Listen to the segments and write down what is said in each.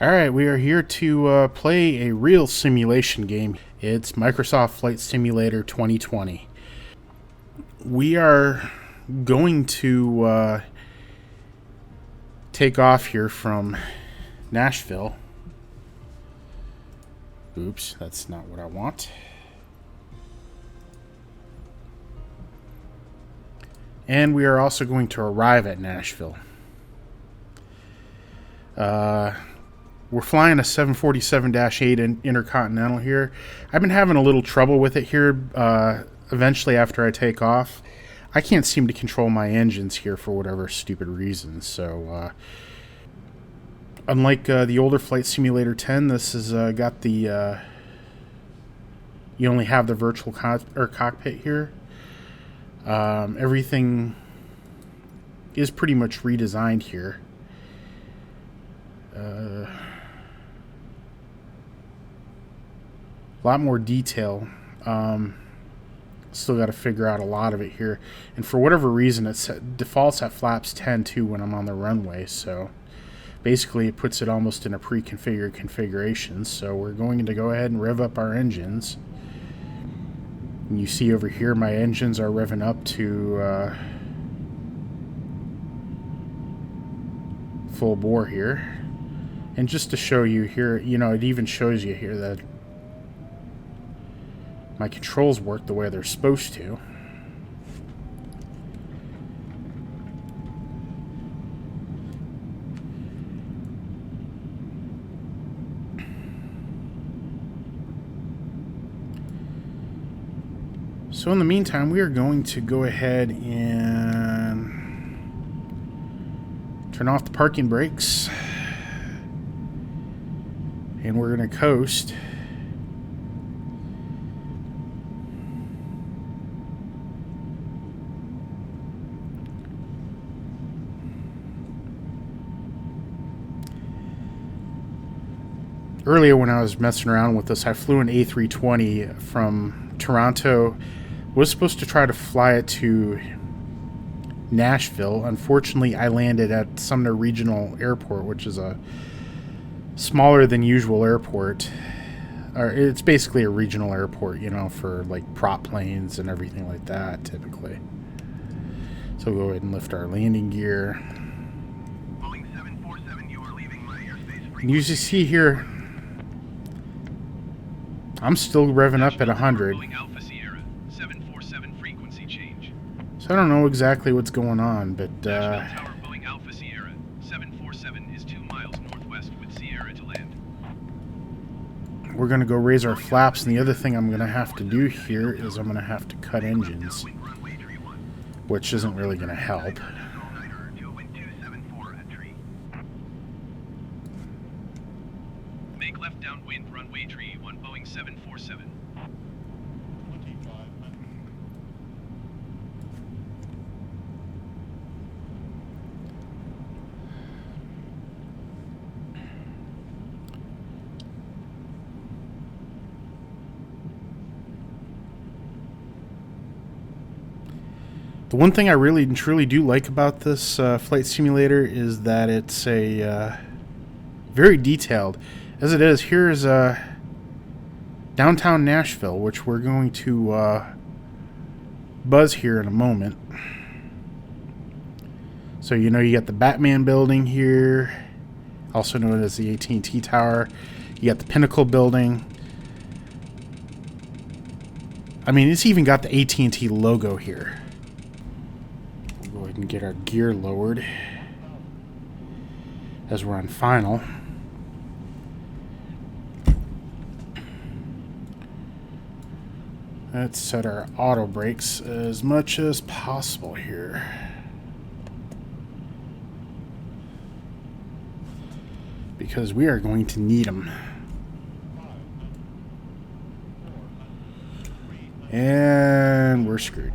Alright, we are here to play a real simulation game. It's Microsoft Flight Simulator 2020. We are going to take off here from Nashville. Oops, that's not what I want. And we are also going to arrive at Nashville. We're flying a 747-8 Intercontinental here. I've been having a little trouble with it here. Eventually, after I take off, I can't seem to control my engines here for whatever stupid reason. So, unlike the older Flight Simulator 10, this has got the... you only have the virtual cockpit here. Everything is pretty much redesigned here. A lot more detail. Still got to figure out a lot of it here, and for whatever reason it defaults at flaps 10 too when I'm on the runway, so basically it puts it almost in a pre-configured configuration. So we're going to go ahead and rev up our engines, and you see over here my engines are revving up to full bore here. And just to show you here, you know, it even shows you here that my controls work the way they're supposed to. So in the meantime, we are going to go ahead and turn off the parking brakes. And we're going to coast. Earlier when I was messing around with this, I flew an A320 from Toronto. Was supposed to try to fly it to Nashville. Unfortunately, I landed at Sumner Regional Airport, which is a smaller than usual airport. Or it's basically a regional airport, you know, for like prop planes and everything like that typically. So we'll go ahead and lift our landing gear. Boeing 747, you are leaving my airspace. And you see here, I'm still revving up at 100. Boeing Alpha Sierra 747 frequency change. So I don't know exactly what's going on, but Nashville Tower Boeing Alpha Sierra 747 is 2 miles northwest with Sierra to land. we're going to go raise our flaps, and the other thing I'm going to have to do here is I'm going to have to cut engines, which isn't really going to help. Make left downwind runway tree 1 Boeing 747. The one thing I really and truly do like about this flight simulator is that it's a very detailed. As it is, here is downtown Nashville, which we're going to buzz here in a moment. So you know you got the Batman building here, also known as the AT&T Tower. You got the Pinnacle building. I mean, it's even got the AT&T logo here. We'll go ahead and get our gear lowered as we're on final. Let's set our auto brakes as much as possible here. Because we are going to need them. And we're screwed.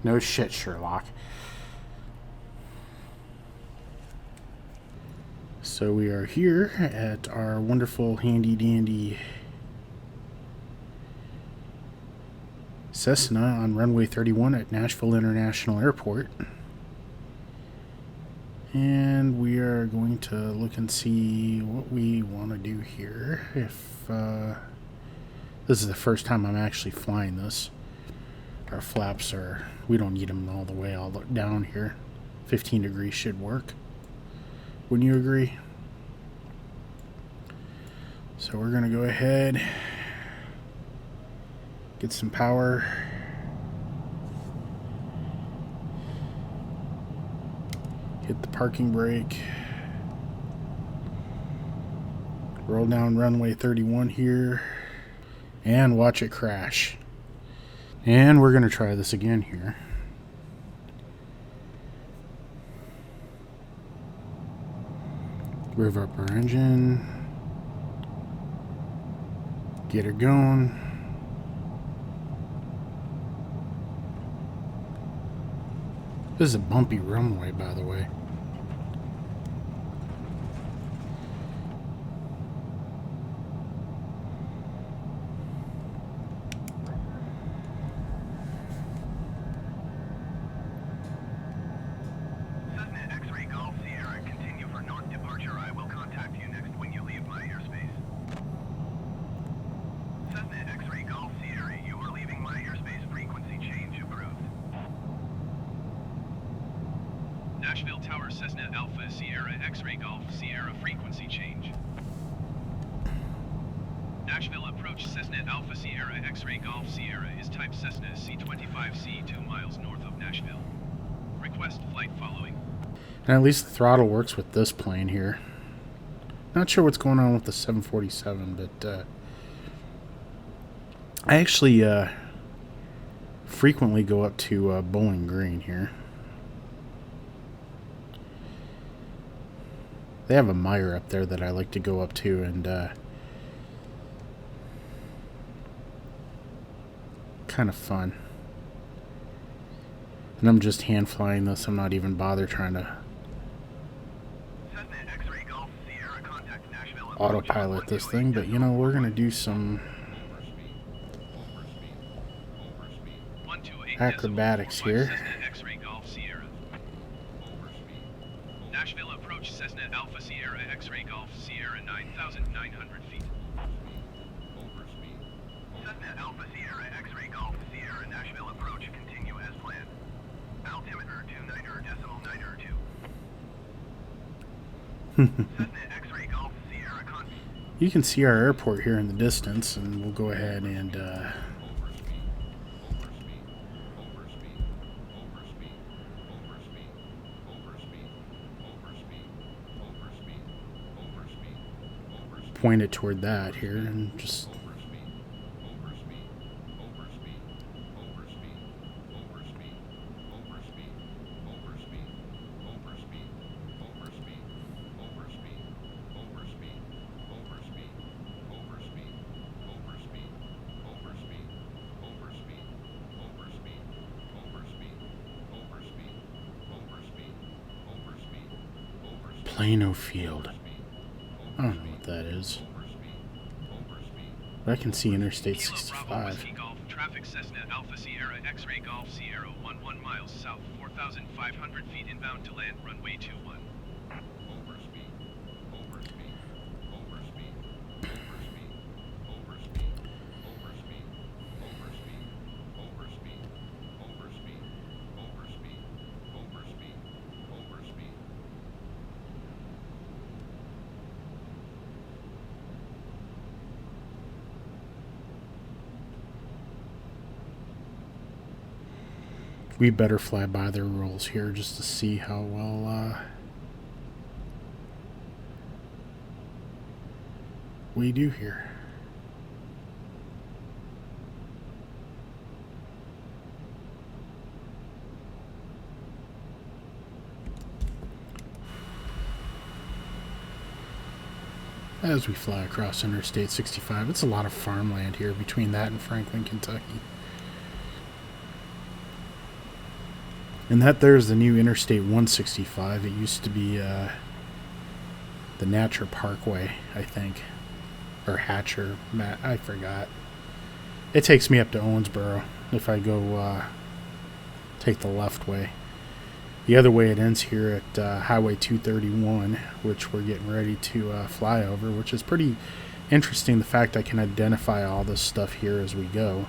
No shit, Sherlock. So we are here at our wonderful handy dandy Cessna on runway 31 at Nashville International Airport. And we are going to look and see what we want to do here. If this is the first time I'm actually flying this. Our flaps are, we don't need them all the way all down here. 15 degrees should work. Wouldn't you agree? So we're going to go ahead, get some power. Hit the parking brake. Roll down runway 31 here. And watch it crash. And we're going to try this again here. Rev up our engine. Get her going. This is a bumpy runway, by the way. Nashville Tower Cessna Alpha Sierra X-Ray Golf Sierra frequency change. Nashville approach Cessna Alpha Sierra X-Ray Golf Sierra is type Cessna C25C 2 miles north of Nashville. Request flight following. And at least the throttle works with this plane here. Not sure what's going on with the 747, but I actually frequently go up to Bowling Green here. They have a mire up there that I like to go up to, and kind of fun. And I'm just hand flying this. I'm not even bother trying to autopilot this thing, but you know, we're gonna do some acrobatics here. Nashville approach Cessna Alpha Sierra X-Ray Golf Sierra 9,900 feet. Cessna Alpha Sierra X-Ray Golf Sierra Nashville approach continue as planned. Altimeter 29.902. Cessna X-Ray Golf Sierra con. You can see our airport here in the distance, and we'll go ahead and point it toward that here and just Plano Field. I don't know what that is. But I can see Interstate 65. Traffic Cessna Alpha Sierra X-Ray Golf Sierra 11 miles south, 4,500 feet inbound to land runway 21. We better fly by their rules here just to see how well we do here. As we fly across Interstate 65, it's a lot of farmland here between that and Franklin, Kentucky. And that there's the new Interstate 165. It used to be the Natcher Parkway, I think. Or Hatcher. I forgot. It takes me up to Owensboro. if I go take the left way. The other way it ends here at Highway 231, which we're getting ready to fly over, which is pretty interesting, the fact I can identify all this stuff here as we go.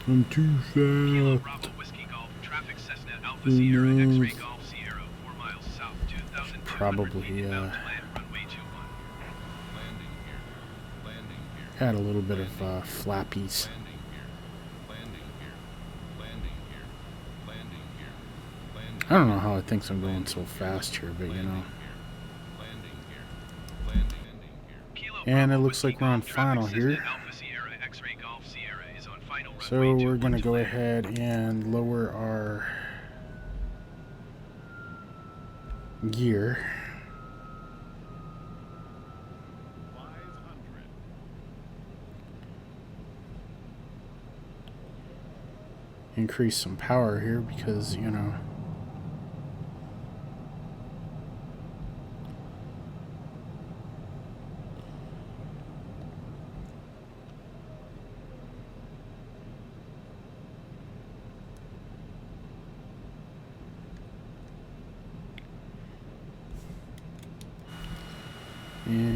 I'm too Kilo fast. Bravo Whiskey Golf, traffic Cessna Alpha Sierra X-Ray Golf Sierra, 4 miles south, 2,200 Probably feet inbound to land, runway 21. Landing here. Landing here. Had a little bit of flappies. Landing here. Landing here. Landing here. Landing here. Landing I don't know how it thinks I'm going so fast here, but you know. Landing here. Landing here. Kilo And it Bravo looks Whiskey like we're on Golf, final traffic here. Cessna Alpha Sierra X-Ray Golf Sierra is on final So runway we're 21 going to to go land. ahead and lower our gear. 500. Increase some power here because, you know, and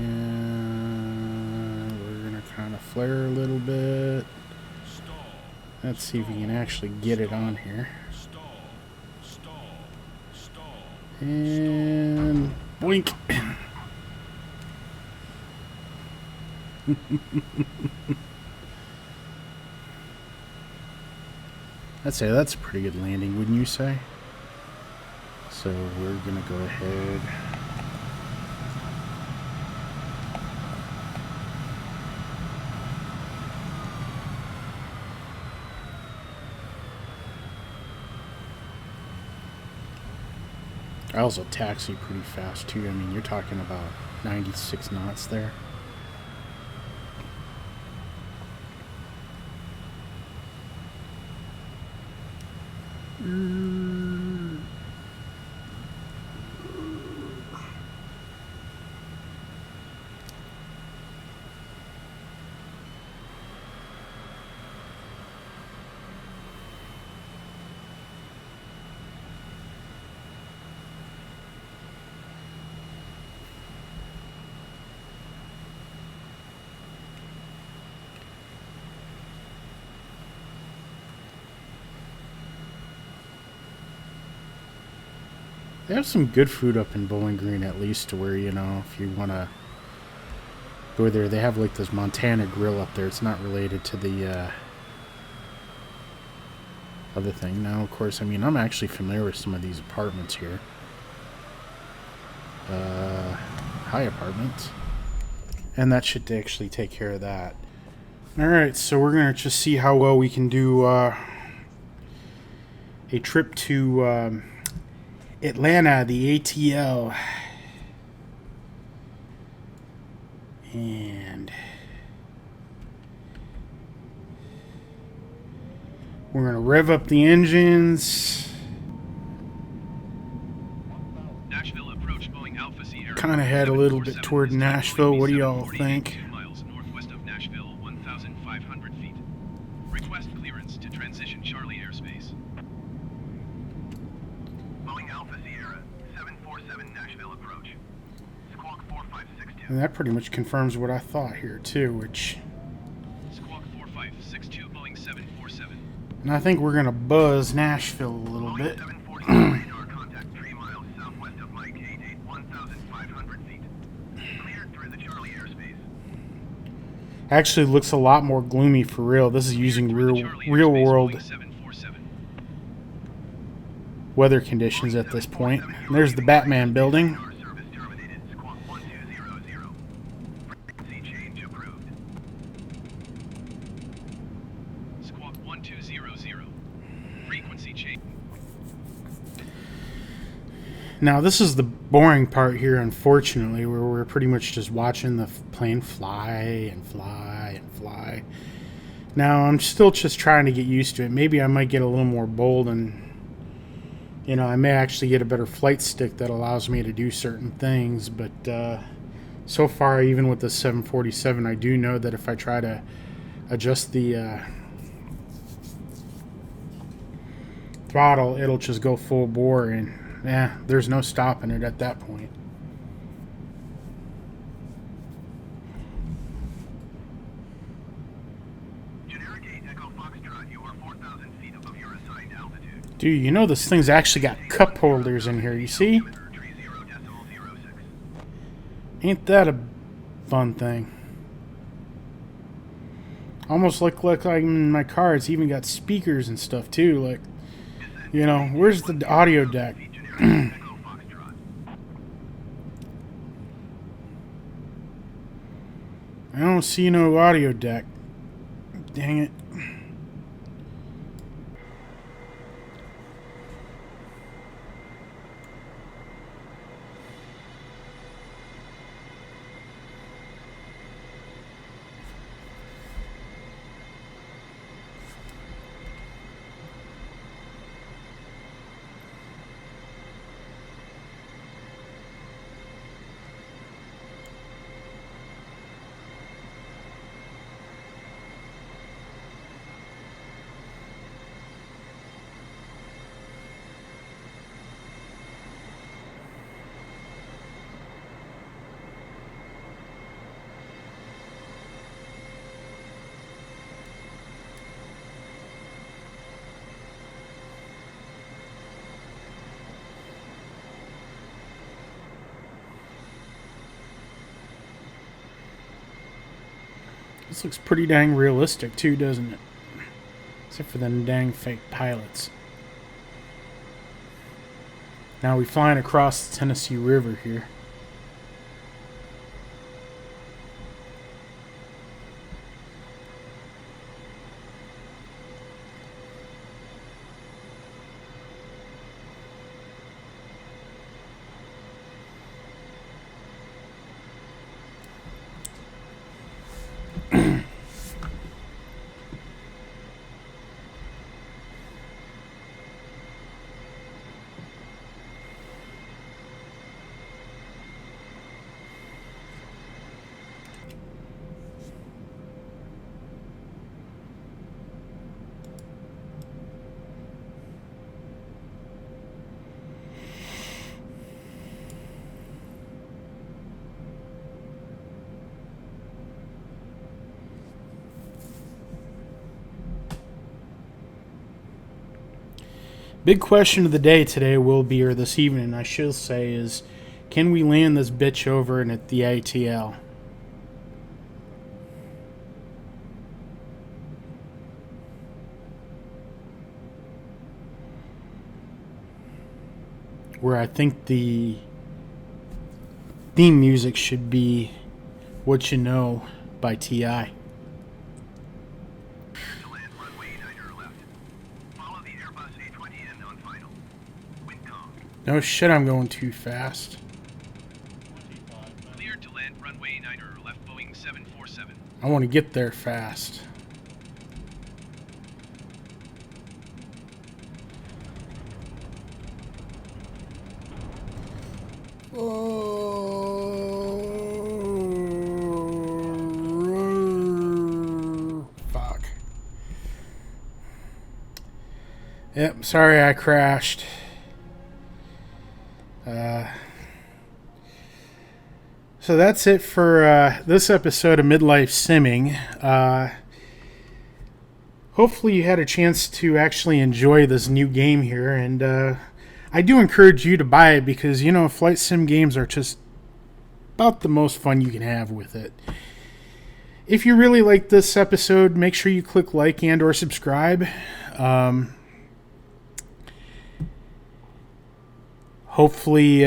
we're going to kind of flare a little bit. Stall. Let's see if we can actually get it on here. Stall. Stall. Stall. And blink. I'd say that's a pretty good landing, wouldn't you say? So we're gonna go ahead. I also taxi pretty fast too. I mean, you're talking about 96 knots there. They have some good food up in Bowling Green, at least, to where, you know, if you want to go there, they have like this Montana grill up there. It's not related to the other thing. Now, of course, I mean, I'm actually familiar with some of these apartments here. High apartments. And that should actually take care of that. Alright, so we're going to just see how well we can do a trip to Atlanta, the ATL. And we're going to rev up the engines. Nashville approach Boeing Alpha Sierra. Kind of head a little bit toward Nashville. What do y'all think? 2 miles northwest of Nashville, 1,500 feet. Request clearance to transition Charlie airspace. Boeing Alpha Sierra, 747 Nashville approach. Squawk 4562. And that pretty much confirms what I thought here, too, which... Squawk 4562, Boeing 747. And I think we're going to buzz Nashville a little Boeing bit. 747 radar contact 3 miles southwest of Mike 88, 1,500 feet. Cleared through the Charlie airspace. Actually looks a lot more gloomy for real. This is using Through the Charlie real airspace, world Boeing 747. weather conditions at this point. And there's the Batman building. Radar service terminated. Squawk 1200. Frequency change approved. Squawk 1200. Frequency change. Now this is the boring part here, unfortunately, where we're pretty much just watching the plane fly and fly and fly. Now, I'm still just trying to get used to it. Maybe I might get a little more bold and, I may actually get a better flight stick that allows me to do certain things. But so far, even with the 747, I do know that if I try to adjust the throttle, it'll just go full bore, and there's no stopping it at that point. Dude, this thing's actually got cup holders in here, you see? Ain't that a fun thing? Almost like I'm in my car. It's even got speakers and stuff too. Like, where's the audio deck? I don't see no audio deck. Dang it. This looks pretty dang realistic too, doesn't it? Except for them dang fake pilots. Now we're flying across the Tennessee River here. Big question of the day today will be, or this evening I should say, is can we land this bitch over and at the ATL? Where I think the theme music should be What You Know by T.I. No shit, I'm going too fast. Cleared to land runway 9er left Boeing 747. I want to get there fast. Oh, fuck. Yep, sorry I crashed. So that's it for this episode of Midlife Simming. Hopefully you had a chance to actually enjoy this new game here, and I do encourage you to buy it because, flight sim games are just about the most fun you can have with it. If you really like this episode, make sure you click like and or subscribe. Hopefully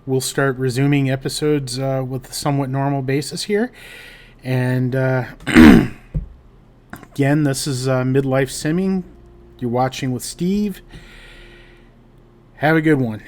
we'll start resuming episodes with a somewhat normal basis here. And again, this is Midlife Simming. You're watching with Steve. Have a good one.